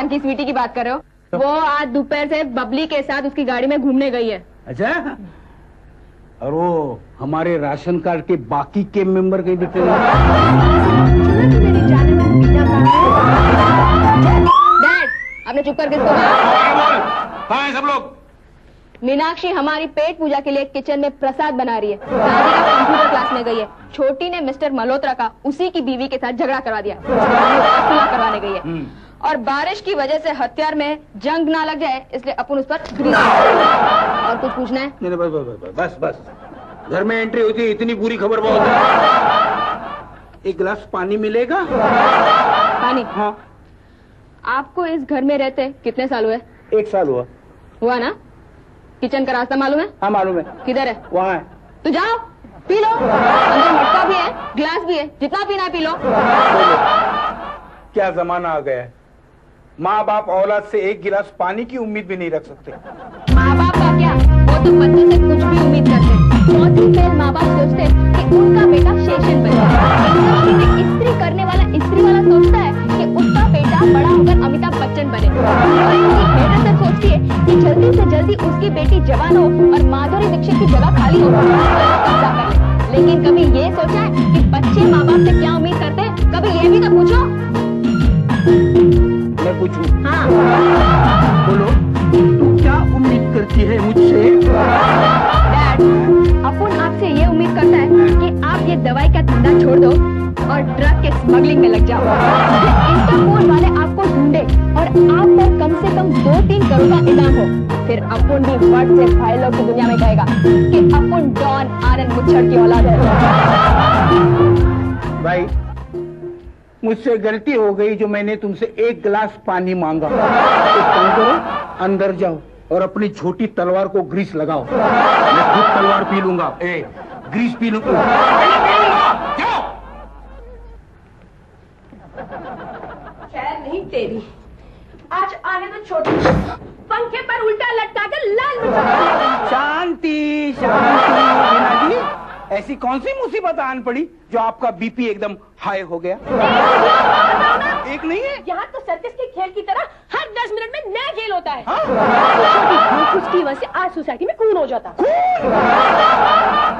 कौन सी स्वीटी की बात कर रहे हो? वो आज दोपहर से बबली के साथ उसकी गाड़ी में घूमने गई है। अच्छा, और वो हमारे राशन कार्ड के बाकी के मेंबर कहीं दिखे? डैड, आपने चुप करके सब लोग। मीनाक्षी हमारी पेट पूजा के लिए किचन में प्रसाद बना रही है। राधिका कंप्यूटर क्लास में गई है। छोटी ने मिस्टर मल्होत्रा का उसी की बीवी के साथ झगड़ा करवा दिया, सुलह करवाने गई है। और बारिश की वजह से हथियार में जंग ना लग जाए इसलिए अपन उस पर ग्रीस। और कुछ पूछना है? नहीं, बस घर में एंट्री होती है इतनी पूरी खबर बहुत है। एक गिलास पानी मिलेगा? पानी? हाँ। आपको इस घर में रहते कितने साल हुए? 1 साल हुआ ना? किचन का रास्ता मालूम है? हाँ मालूम है। किधर है? वहाँ है। तो जाओ पी लो, अंदर मटका भी है, गिलास भी है, जितना पीना है पी लो। क्या जमाना आ गया है, माँ बाप औलाद से 1 गिलास पानी की उम्मीद भी नहीं रख सकते। माँ बाप का क्या, वो तो बच्चे से कुछ भी उम्मीद करते हैं। बहुत ही फेल माँ बाप सोचते हैं कि उनका बेटा शेषन बन जाए। इस्त्री करने वाला इस्त्री वाला सोचता है कि उसका बेटा बड़ा होकर अमिताभ बच्चन बने। बेटा सब सोचती है कि जल्दी से जल्दी उसकी बेटी जवान हो और माधुरी दीक्षित की जगह खाली हो, कब्जा कर ले। लेकिन कभी ये सोचा है कि बच्चे माँ बाप से क्या उम्मीद करते हैं? कभी ये भी तो पूछो। मैं पूछूं? हाँ बोलो, तू क्या उम्मीद करती है मुझसे? डैड, अपन आपसे ये उम्मीद करता है कि आप ये दवाई का धंधा छोड़ दो और ड्रग के स्मगलिंग में लग जाओ। इंटरपोल वाले आपको ढूंढे और आप पर कम से कम 2-3 करोड़ का इनाम हो। फिर अपन भी वर्ड से फाइलों की दुनिया में कहेगा कि अपन डॉन आनंद मुच्छड़ की औलाद है। भाई, मुझसे गलती हो गई जो मैंने तुमसे 1 गिलास पानी मांगा। एक काम करो, अंदर जाओ और अपनी छोटी तलवार को ग्रीस लगाओ। मैं खुद तलवार पी लूंगा। ग्रीस पी लूंगा। खैर नहीं तेरी, आज आने तो छोटी पंखे पर उल्टा लटका कर लाल मिर्च। शांति मीना जी, ऐसी कौन सी मुसीबत आन पड़ी जो आपका बीपी एकदम हाई हो गया? एक नहीं है, यहाँ तो सर्कस के खेल की तरह हर 10 मिनट में नया खेल होता है। उसकी वजह से आज सोसाइटी में खून हो जाता।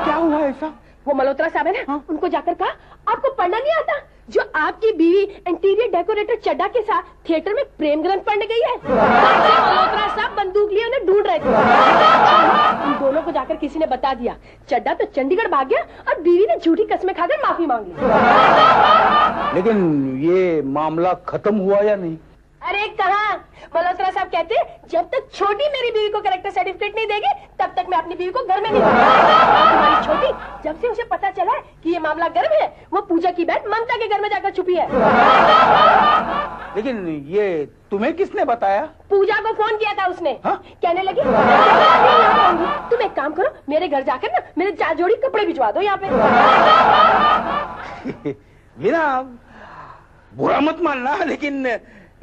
क्या हुआ ऐसा? वो मल्होत्रा साहब है ना, उनको जाकर कहा आपको पढ़ना नहीं आता? जो आपकी बीवी इंटीरियर डेकोरेटर चड्डा के साथ थिएटर में प्रेम ग्रंथ पढ़ने गई है। मल्होत्रा साहब बंदूक लिए उन्हें ढूंढ रहे थे। उन दोनों को जाकर किसी ने बता दिया। चड्डा तो चंडीगढ़ भाग गया और बीवी ने झूठी कस्में खाकर माफी मांग ली। लेकिन ये मामला खत्म हुआ या नहीं? अरे कहाँ, मल्होत्रा साहब कहते जब तक छोटी मेरी बीवी को कैरेक्टर सर्टिफिकेट नहीं देगी तब तक मैं अपनी बीवी को घर में नहीं दूंगी। तुम्हारी छोटी जब से उसे पता चला है कि ये मामला गर्म है, वो पूजा की बहन ममता के घर में जाकर छुपी है। लेकिन ये तुम्हें किसने बताया? पूजा को फोन किया था उसने। कहने लगी तुम एक काम करो, मेरे घर जाकर ना मेरे 4 जोड़ी कपड़े भिजवा दो यहाँ पे। मीना, बुरा मत मानना, लेकिन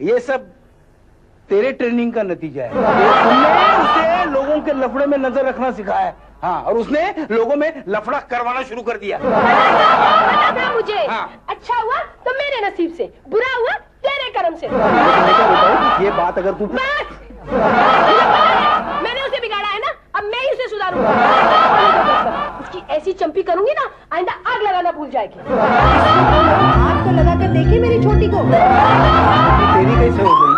ये सब तेरे ट्रेनिंग का नतीजा है। तुमने उसे लोगों के लफड़े में नजर रखना सिखाया। हाँ, और उसने लोगों में लफड़ा करवाना शुरू कर दिया। पता था मुझे। अच्छा हुआ तो मेरे नसीब से, बुरा हुआ तेरे कर्म से। ये बात अगर तू मैंने उसे बिगाड़ा है ना, अब मैं ही उसे सुधारूंगा। उसकी ऐसी चंपी करूंगी ना, आइंदा आग लगाना भूल जाएगी। आग तो लगा कर देखी मेरी छोटी को। तेरी कैसे हो गई?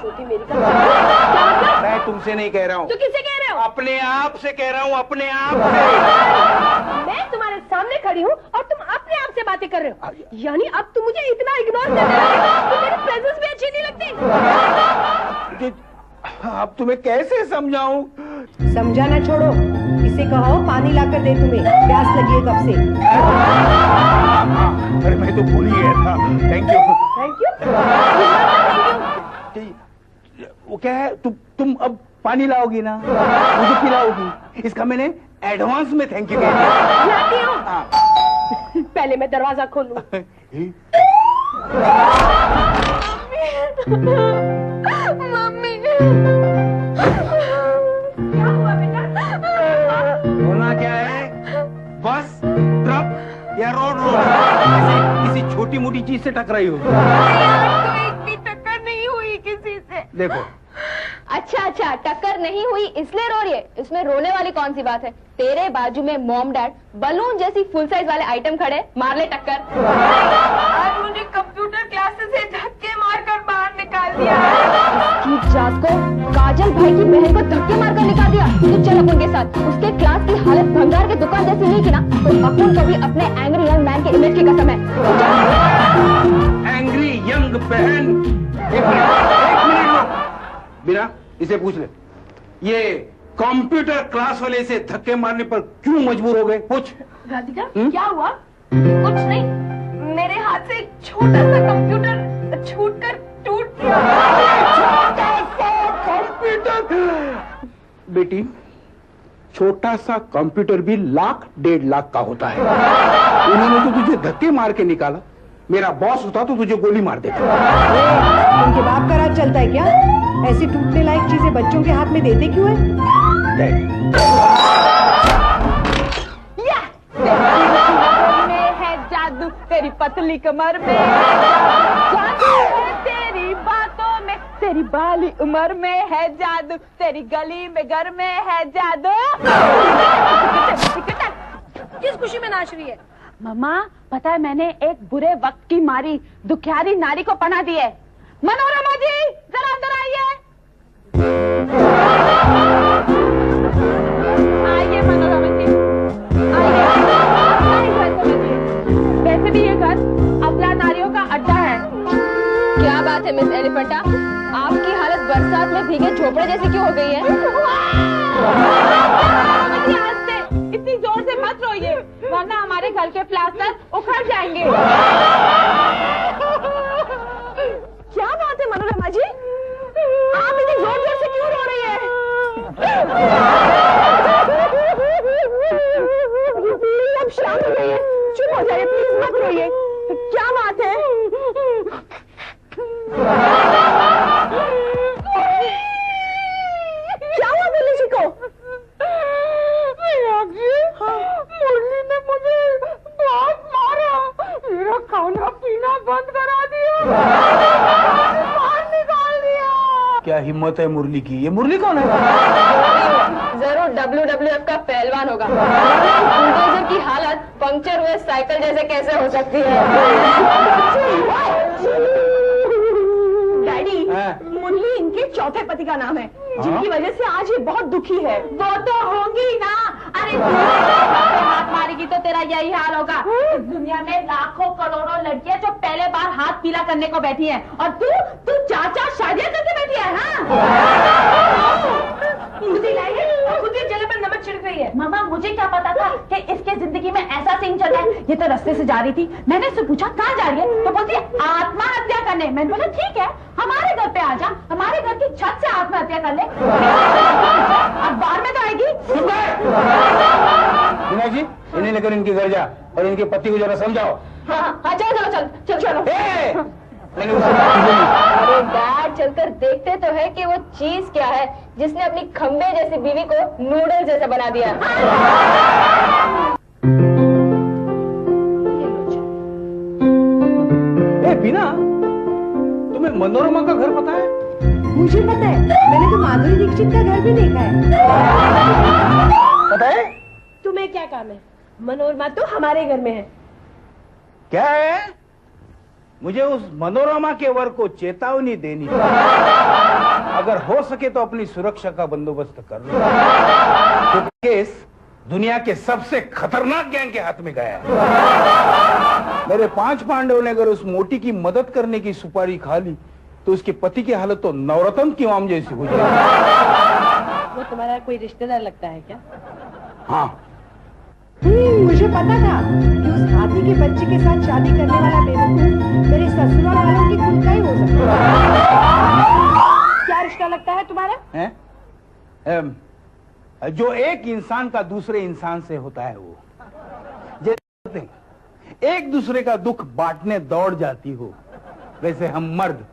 छोटी मेरी का क्या मतलब? मैं तुमसे नहीं कह रहा हूँ। तो किससे कह रहे हो? अपने आप से कह रहा हूँ, अपने आप से। मैं तुम्हारे सामने खड़ी हूँ और तुम अपने आप से बातें कर रहे हो। यानी अब तुम मुझे इतना इग्नोर करने लगे कि मेरी प्रेजेंस भी अच्छी नहीं लगती। अब तुम्हें कैसे समझाऊं? समझाना छोड़ो, इसे कहो पानी लाकर दे, तुम्हें प्यास लगी है कब से। अरे मैं तो भूल ही गया था। Thank you. Thank you. वो क्या है, तुम अब पानी लाओगी ना, मुझे पिलाओगी, इसका मैंने एडवांस में थैंक यू कह दिया। लाती हूँ। पहले मैं दरवाजा खोलूं। मम्मी, क्या हुआ बेटा? होना क्या है, बस, ट्रक या रोड किसी छोटी मोटी चीज से टकराई हो। यार, तो एक भी टक्कर नहीं हुई किसी देखो। अच्छा अच्छा, टक्कर नहीं हुई इसलिए रो रही है, इसमें रोने वाली कौन सी बात है? तेरे बाजू में मॉम डैड बलून जैसी फुल साइज वाले आइटम खड़े, मार ले टक्कर। आज मुझे कंप्यूटर क्लासेस से धक्के मारकर बाहर निकाल दिया। की जात को काजल भाई की बहन को धक्के मारकर निकाल दिया। तो चल अपन के साथ, उसके क्लास की हालत भंगार के दुकान जैसी नहीं की ना, तो अपन को भी अपने एंग्री यंग मैन के इमेज की कसम है। एंग्री यंग बहन, एक मिनट रुक। बिना इसे पूछ ले, ये कंप्यूटर क्लास वाले इसे धक्के मारने पर क्यों मजबूर हो गए? पूछ। राधिका, क्या हुआ? कुछ नहीं, मेरे हाथ से एक छोटा सा कंप्यूटर छूटकर टूट गया। छोटा सा कंप्यूटर? बेटी, छोटा सा कंप्यूटर भी 1,00,000-1,50,000 का होता है। उन्होंने तो तुझे धक्के मार के निकाला, मेरा बॉस होता तो तुझे गोली मार देता। उनके बाप का राज चलता है क्या? ऐसी टूटने लायक चीजें बच्चों के हाथ में देते क्यों है? में है जादू, तेरी पतली कमर में जादू है, तेरी बातों में, तेरी बाली उम्र में है जादू, तेरी गली में घर में है जादू। किस खुशी में नाच रही है? मम्मा, पता है मैंने एक बुरे वक्त की मारी दुखियारी नारी को पनाह दी है। मनोरमा जी, जरा अंदर आइए। आइए मनोरमा जी, आइए। वैसे भी ये घर अबला नारियों का अड्डा है। क्या बात है मिस एलिफेंटा, आपकी हालत बरसात में भीगे झोपड़े जैसी क्यों हो गई है? आज से इतनी जोर से मत रोइए, वरना हमारे घर के प्लास्टर उखड़ जाएंगे। क्या बात है मनोरमा जी, आप इतनी जोर जोर से क्यों रो रही है? अब शाम हो गई है, चुप हो जाइए प्लीज, मत रोइए। क्या बात है? क्या हुआ मुरली जी को? मुरली ने मुझे बहुत मारा, मेरा खाना पीना बंद करा दिया, बाहर निकाल दिया। क्या हिम्मत है मुरली की? ये मुरली कौन है? जरूर WWF का पहलवान होगा। बुलडोजर की हालत पंक्चर हुए साइकिल जैसे कैसे हो सकती है? डैडी, मुरली इनके चौथे पति का नाम है, जिनकी वजह से आज ये बहुत दुखी है। वो तो होंगी ना, अरे तू हाथ मारेगी तो तेरा यही हाल होगा। इस दुनिया में लाखों करोड़ों लड़कियां जो पहले बार हाथ पीला करने को बैठी हैं, और तू 4-4 शादियां करके बैठी है। हाँ, मुझे लाई है और खुद ही जले पर नमक छिड़क रही है। मामा, मुझे क्या पता था कि इसके जिंदगी में ऐसा सीन चल रहा है। ये तो रास्ते से जा रही थी, मैंने उससे पूछा कहाँ जा रही है, तो बोलती है आत्महत्या करने। मैंने बोला ठीक है, हमारे घर पे आ जा, हमारे घर की छत से आत्महत्या कर ले, अखबार में तो आएगी। मीना जी, इन्हें लेकर इनके घर जा और इनके पति को जरा समझाओ। हाँ, चलो। मैंने उसे अरे डैड, चलकर देखते तो है कि वो चीज क्या है जिसने अपनी खंबे जैसी बीवी को नूडल जैसा बना दिया। बिना, तुम्हें मनोरमा का घर पता है? मुझे पता है, मैंने तो माधुरी दीक्षित का घर भी देखा है। पता है? तुम्हें क्या काम है? मनोरमा तो हमारे घर में है। क्या है? मुझे उस मनोरमा के वर को चेतावनी देनी है। अगर हो सके तो अपनी सुरक्षा का बंदोबस्त कर लो। तो केस दुनिया के सबसे खतरनाक गैंग के हाथ में गया है। मेरे 5 पांडवों ने अगर उस मोटी की मदद करने की सुपारी खा ली तो उसके पति की हालत तो नवरत्न की आम जैसी हो जाएगी। वो तुम्हारा कोई रिश्तेदार लगता है क्या? हाँ, मुझे पता था कि उस हाथी के बच्चे के साथ शादी करने वाला बेवकूफ मेरे ससुराल वालों की खुद का ही हो सकता है। क्या रिश्ता लगता है तुम्हारा? जो एक इंसान का दूसरे इंसान से होता है, वो जैसे एक दूसरे का दुख बांटने दौड़ जाती हो, वैसे हम मर्द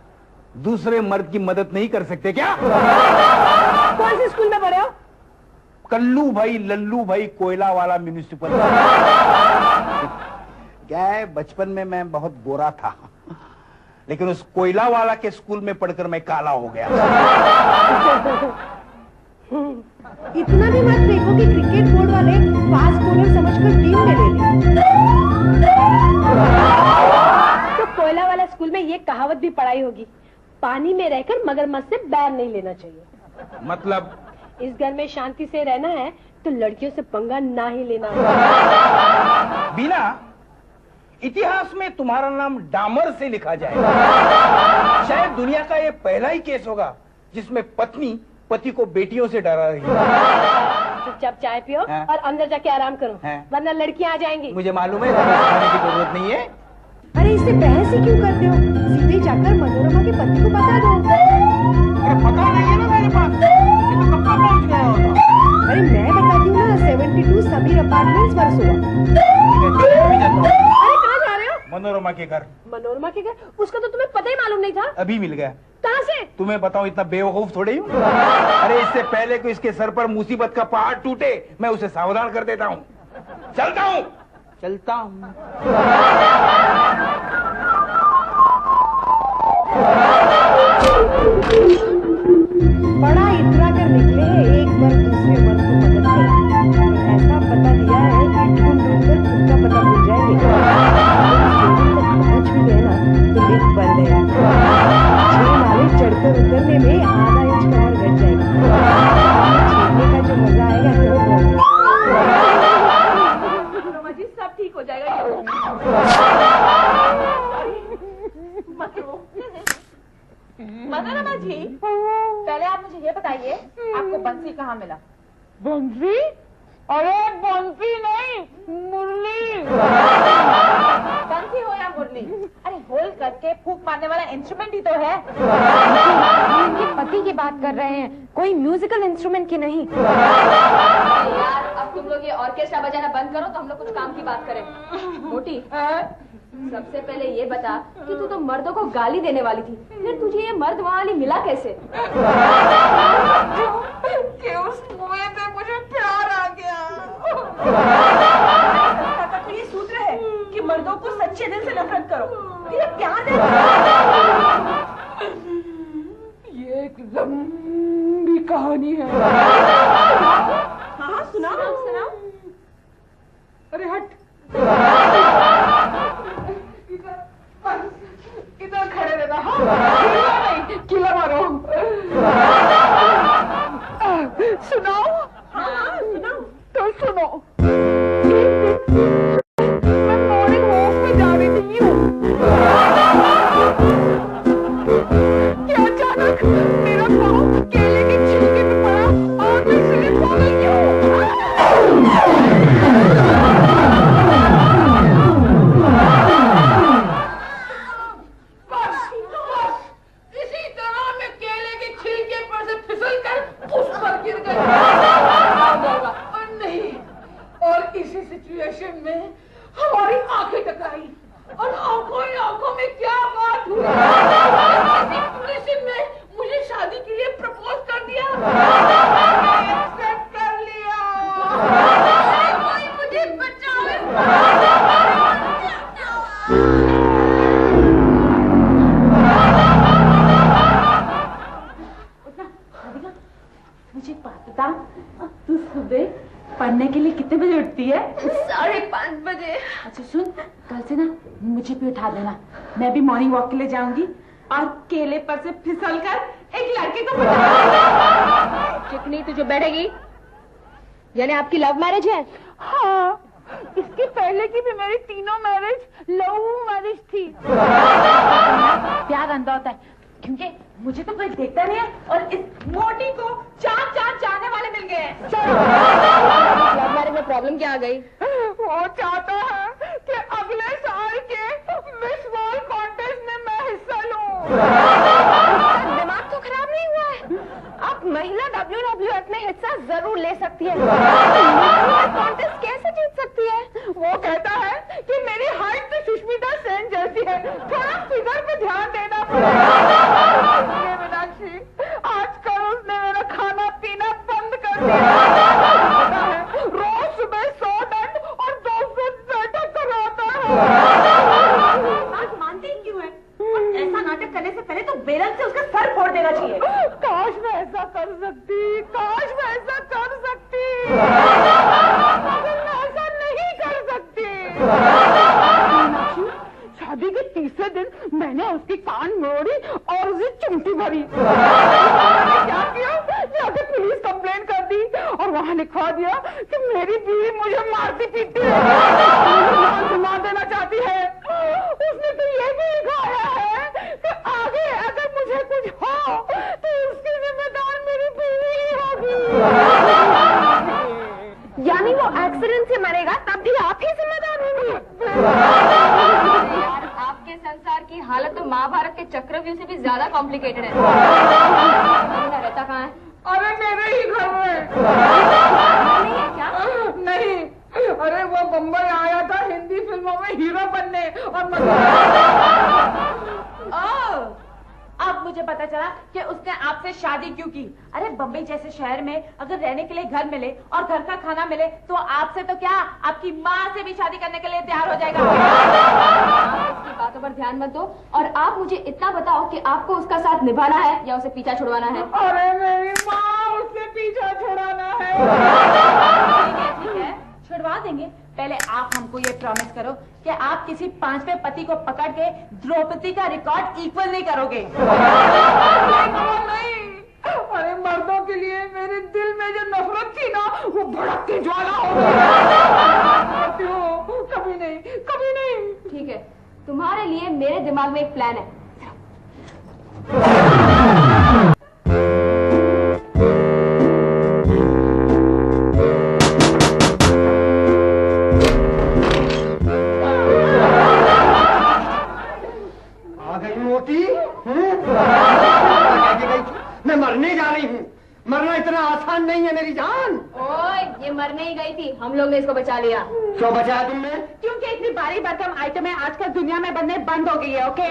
दूसरे मर्द की मदद नहीं कर सकते क्या? कौन से स्कूल में पढ़े हो? कल्लू भाई लल्लू भाई कोयला वाला म्यूनिसिपल। क्या है, बचपन में मैं बहुत गोरा था, लेकिन उस कोयला वाला के स्कूल में पढ़कर मैं काला हो गया। इतना भी मत फेंको कि क्रिकेट बोर्ड वाले फास्ट बॉलर समझकर टीम में ले लें। तो कोयला वाला स्कूल में ये कहावत भी पढ़ाई होगी, पानी में रहकर मगरमच्छ से बैर नहीं लेना चाहिए। मतलब इस घर में शांति से रहना है तो लड़कियों से पंगा ना ही लेना। बीना, इतिहास में तुम्हारा नाम डामर से लिखा जाएगा। शायद दुनिया का ये पहला ही केस होगा जिसमें पत्नी पति को बेटियों से डरा रही है। चुपचाप चाय पियो हाँ? और अंदर जाके आराम करो, वरना लड़कियां आ जाएंगी। मुझे मालूम है, खाने की जरूरत नहीं है। अरे इससे बहस ही क्यों करते हो? सीधे जाकर मनोरमा के पति को बता दो। अरे पता नहीं है ना मेरे पास, ये तो कब का पहुंच गया होगा। अरे मैं बताती हूँ ना, 72 समीर अपार्टमेंट्स वर्सोवा। अभी जाता हूँ। अरे कहाँ जा रहे हो? मनोरमा के घर। मनोरमा के घर? उसका तो तुम्हें पता ही मालूम नहीं था। अभी मिल गया। कहाँ से? तुम्हें बताऊं, इतना बेवकूफ थोड़ी हूँ। अरे इससे पहले कि इसके सर पर मुसीबत का पहाड़ टूटे, मैं उसे सावधान कर देता हूँ। चलता हूँ। बड़ा इतरा कर निकले, एक बार दूसरे मर्द को मदद करें। और ऐसा पता दिया है कि ढूंढ ढूंढ कर खुद का पता भूल जाएंगे। पहुंच भी गए ना तो लिफ्ट बंद है। 6 नाले चढ़कर उतरने में आधा इंच कमर घट जाएगी। छेड़ने का जो मजा आएगा जी सब ठीक हो जाएगा। मनोरमा जी, पहले आप मुझे ये बताइए, आपको बंसी कहाँ मिला? बंसी? अरे बंसी नहीं, मुरली। बंसी हो या मुरली, अरे होल करके फूंक मारने वाला इंस्ट्रूमेंट ही तो है। उनके पति की बात कर रहे हैं, कोई म्यूजिकल इंस्ट्रूमेंट की नहीं। यार अब तुम लोग ये ऑर्केस्ट्रा बजाना बंद करो तो हम लोग कुछ काम की बात करें। मोटी, सबसे पहले ये बता कि तू तो मर्दों को गाली देने वाली थी, फिर तुझे ये मर्द वाली मिला कैसे? कि उस कुएं से मुझे प्यार आ गया। तो ये सूत्र है कि मर्दों को सच्चे दिल से नफरत करो। ये प्यार है। ये एक लंबी कहानी है। हाँ सुनाओ सुनाओ। अरे हट, इधर खड़े रहना। नहीं, किला मारो। सुनाओ। हाँ सुनाओ। तो सुनो, मैं मॉर्निंग वॉक पे जा रही थी यूं कि अचानक मेरा पाँव केले के छिलके पे पड़ा और मैं स्लिप हो गई। सिचुएशन में हमारी आंखें टकराई और आंखों ही आंखों में क्या बात हुई। पुलिस ने मुझे शादी के लिए प्रपोज कर दिया। एक्सेप्ट कर लिया। कोई मुझे बचाओ। मुझे बात बता, तू सुबह पढ़ने के लिए कितने बजे उठती है? 5:30 बजे। अच्छा सुन, कल से ना मुझे भी उठा देना, मैं भी मॉर्निंग वॉक के लिए जाऊंगी और केले पर से फिसल कर एक लड़के को चिकनी तू जो बैठेगी, यानी आपकी लव मैरिज है? हाँ, इसके पहले की भी मेरी तीनों मैरिज लव मैरिज थी। प्यार अंधा होता है, क्योंकि मुझे तो कोई देखता नहीं है और इस मोटी को 4 चाहने वाले मिल गए हैं। लव मैरिज में प्रॉब्लम क्या आ गई? वो चाहता है कि अगले साल के मिस वर्ल्ड कॉन्टेस्ट में मैं हिस्सा लूं। दिमाग तो खराब नहीं हुआ है? आप महिला WWF में हिस्सा जरूर ले सकती है, कॉन्टेस्ट कैसे जीत सकती है? वो कहता है कि मेरी हाइट तो सुष्मिता सेन जैसी है, थोड़ा फिगर पे ध्यान देना पड़ेगा। मीनाक्षी, आजकल उसने मेरा खाना पीना बंद कर दिया। रोज सुबह 100 दंड और 200 बैठक कराता है। बात मानते ही क्यों है? ऐसा बेरंग से उसका सर फोड़ देना चाहिए। काश मैं ऐसा कर सकती, काश मैं ऐसा कर सकती, मगर मैं ऐसा नहीं कर सकती। शादी के तीसरे दिन मैंने उसकी कान मोड़ी और उसे चिमटी भरी। क्या किया, जाके पुलिस कंप्लेंट कर दी और वहाँ लिखवा दिया कि मेरी बीवी मुझे मारती पीटती है, मार देना चाहती है। उसने तो ये भी लिखाया है कि आगे अगर मुझे कुछ हो तो उसकी जिम्मेदार मेरी बीवी ही होगी। यानी वो एक्सीडेंट से मरेगा तब भी आप ही जिम्मेदार होंगे। यार आपके संसार की हालत तो महाभारत के चक्रव्यूह से भी ज्यादा कॉम्प्लिकेटेड है। रहता कहाँ है? अरे मेरे ही घर में। नहीं है क्या? नहीं, अरे वो बम्बई आया था हिंदी फिल्मों में हीरो बनने और अब मुझे पता चला कि उसने आपसे शादी क्यों की। अरे बम्बई जैसे शहर में अगर रहने के लिए घर मिले और घर का खाना मिले तो आपसे तो क्या, आपकी माँ से भी शादी करने के लिए तैयार हो जाएगा। उसकी बातों पर ध्यान मत दो और आप मुझे इतना बताओ कि आपको उसका साथ निभाना है या उसे पीछा छुड़वाना है? अरे मेरी माँ, उससे पीछा छुड़ाना है। ठीक है, छुड़वा देंगे। पहले आप हमको ये प्रॉमिस करो कि आप किसी पांचवें पति को पकड़ के द्रौपदी का रिकॉर्ड इक्वल नहीं करोगे। नहीं, अरे मर्दों के लिए मेरे दिल में जो नफरत थी ना वो भड़क के ज्वाला हो गई। कभी नहीं, कभी नहीं। ठीक है, तुम्हारे लिए मेरे दिमाग में एक प्लान है। मैं मरने जा रही हूँ। मरना इतना आसान नहीं है मेरी जान। ओए, ये मरने ही गई थी, हम लोग ने इसको बचा लिया। क्यों बचाया तुमने? क्योंकि इतनी भारी भरकम आइटमें आजकल दुनिया में बनने बंद हो गई है। ओके,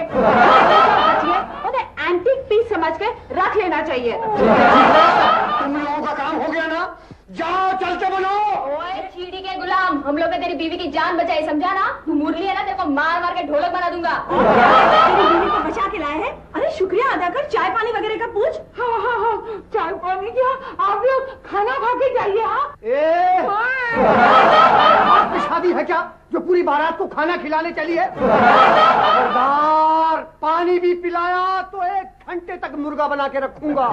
उन्हें एंटीक पीस समझ के रख लेना चाहिए। तुम लोगों का काम हो गया ना, जाओ चलते बनो। ओए चीड़ी के गुलाम, हम लोग ने तेरी बीवी की जान बचाई, समझा ना? तू मुरली है ना, तेरे को मार मार के ढोलक बना दूंगा। तेरी बीवी को बचा के लाए हैं। अरे शुक्रिया अदा कर, चाय पानी वगैरह का पूछ। हाँ, चाय पानी क्या, आप लोग खाना खा के जाइए। आपकी शादी है क्या जो पूरी बारात को खाना खिलाने चली है? खबरदार, पानी भी पिलाया तो 1 घंटे तक मुर्गा बना के रखूंगा।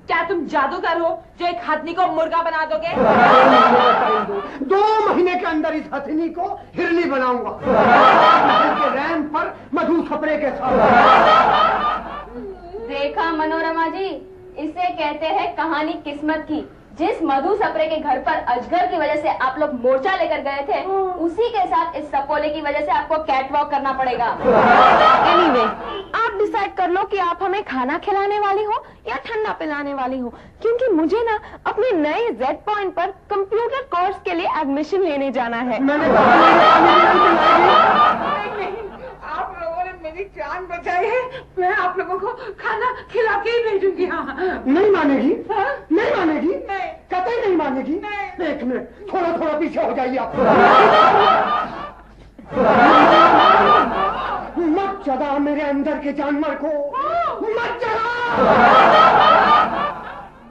क्या तुम जादूगर हो जो एक हथनी को मुर्गा बना दोगे? 2 महीने के अंदर इस हथनी को हिरनी बनाऊंगा के रैम पर मधु सप्रे के साथ। देखा मनोरमा जी, इसे कहते हैं कहानी किस्मत की। जिस मधु सप्रे के घर पर अजगर की वजह से आप लोग मोर्चा लेकर गए थे, उसी के साथ इस सपोले की वजह से आपको कैटवॉक करना पड़ेगा। एनीवे, आप डिसाइड कर लो कि आप हमें खाना खिलाने वाली हो या ठंडा पिलाने वाली हो, क्योंकि मुझे ना अपने नए Z पॉइंट पर कंप्यूटर कोर्स के लिए एडमिशन लेने जाना है। मैंने कहा आप लोगों ने मेरी जान बचाई है, मैं आप लोगों को खाना खिला के ही भेजूंगी। हाँ, नहीं मानेगी? हाँ? नहीं मानेगी? नहीं। कतई नहीं मानेगी? नहीं। 1 मिनट, थोड़ा थोड़ा पीछे हो जाइए आप। मत जगा मेरे अंदर के जानवर को, मत जगा।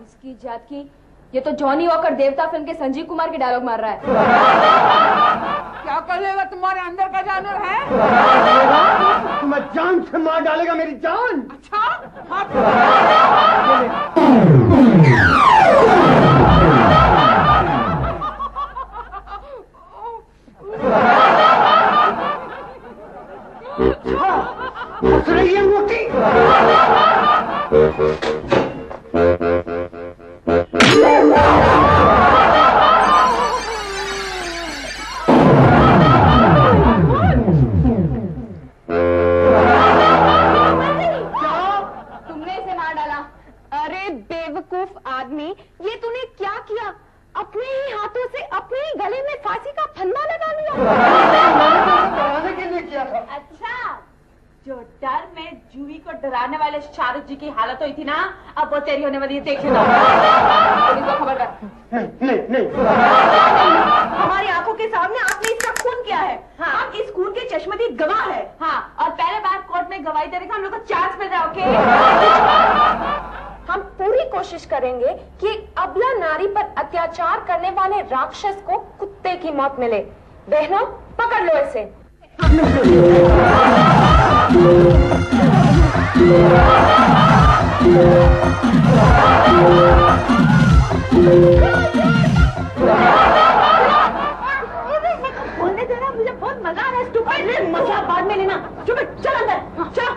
इसकी जात की, ये तो जॉनी वॉकर देवता फिल्म के संजीव कुमार के डायलॉग मार रहा है। क्या कर लेगा, तुम्हारे अंदर का जानवर है? तुम्हें जान से मार डालेगा मेरी जान। अच्छा, हाँ। हंस रही है मोटी। तुमने इसे मार डाला। अरे बेवकूफ आदमी, ये तूने क्या किया? अपने ही हाथों से अपने ही गले में फांसी का फंदा लगा लिया। डराने के लिए किया था। अच्छा, जो डर में जूही को डराने वाले शाहरुख जी की हालत हुई थी ना, अब वो तेरी होने वाली है, देख लेना। पुलिस को खबर कर। नहीं। हमारी आंखों के सामने आपने इसका खून किया है। हाँ, आप इस खून के चश्मदीद गवाह है। हाँ, और पहले बात दिखाई दे रही है, हम लोग को चांस मिल रहा है। ओके, हम पूरी कोशिश करेंगे कि अबला नारी पर अत्याचार करने वाले राक्षस को कुत्ते की मौत मिले। बहनों, पकड़ लो इसे। बोलने दे रहा, मुझे बहुत मजा आ रहा है। मजा बाद में लेना। चुप, चल अंदर, चल।